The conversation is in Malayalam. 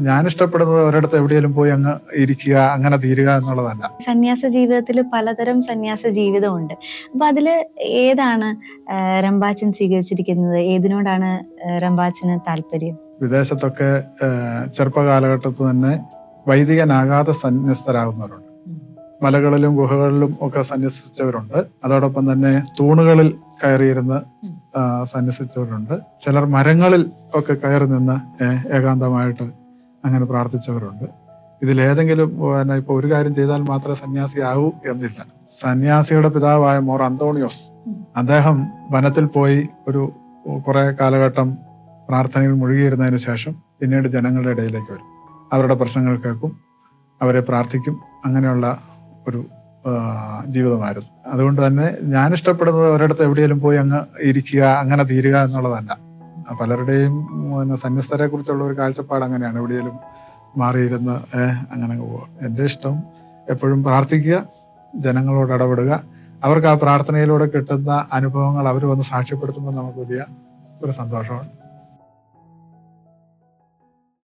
ഞാൻ ഇഷ്ടപ്പെടുന്നത് ഒരിടത്ത് എവിടെയെങ്കിലും പോയി അങ്ങ് ഇരിക്കുക, അങ്ങനെ തീരുക എന്നുള്ളതല്ല. സന്യാസ ജീവിതത്തിൽ പലതരം സന്യാസ ജീവിതമുണ്ട്. അപ്പൊ അതില് ഏതാണ് റംബാച്ചൻ സ്വീകരിച്ചിരിക്കുന്നത്? ഏതിനോടാണ് റംബാച്ചന് താല്പര്യം? വിദേശത്തൊക്കെ ചെറുപ്പകാലഘട്ടത്തിൽ തന്നെ വൈദികനാകാതെ സന്യസ്തരാകുന്നവരുണ്ട്. മലകളിലും ഗുഹകളിലും ഒക്കെ സന്യസിച്ചവരുണ്ട്. അതോടൊപ്പം തന്നെ തൂണുകളിൽ കയറിയിരുന്ന് സന്യസിച്ചവരുണ്ട്. ചിലർ മരങ്ങളിൽ ഒക്കെ കയറി നിന്ന് ഏകാന്തമായിട്ട് അങ്ങനെ പ്രാർത്ഥിച്ചവരുണ്ട്. ഇതിലേതെങ്കിലും ഇപ്പൊ ഒരു കാര്യം ചെയ്താൽ മാത്രമേ സന്യാസിയാവൂ എന്നില്ല. സന്യാസിയുടെ പിതാവായ മോർ അന്തോണിയോസ്, അദ്ദേഹം വനത്തിൽ പോയി കുറെ കാലഘട്ടം പ്രാർത്ഥനയിൽ മുഴുകിയിരുന്നതിന് ശേഷം പിന്നീട് ജനങ്ങളുടെ ഇടയിലേക്ക് വരും. അവരുടെ പ്രശ്നങ്ങൾ കേൾക്കും, അവരെ പ്രാർത്ഥിക്കും. അങ്ങനെയുള്ള ഒരു ജീവിതമായിരുന്നു. അതുകൊണ്ട് തന്നെ ഞാൻ ഇഷ്ടപ്പെടുന്നത് ഒരിടത്ത് എവിടെയെങ്കിലും പോയി അങ്ങ് ഇരിക്കുക, അങ്ങനെ തീരുക എന്നുള്ളതല്ല. പലരുടെയും സന്യസ്തരെ കുറിച്ചുള്ള ഒരു കാഴ്ചപ്പാട് അങ്ങനെയാണ്, എവിടെയെങ്കിലും മാറിയിരുന്ന് അങ്ങനെ പോവുക. എൻ്റെ ഇഷ്ടം എപ്പോഴും പ്രാർത്ഥിക്കുക, ജനങ്ങളോട് ഇടപെടുക. അവർക്ക് ആ പ്രാർത്ഥനയിലൂടെ കിട്ടുന്ന അനുഭവങ്ങൾ അവർ വന്ന് സാക്ഷ്യപ്പെടുത്തുമ്പോൾ നമുക്ക് വലിയ ഒരു സന്തോഷമാണ്.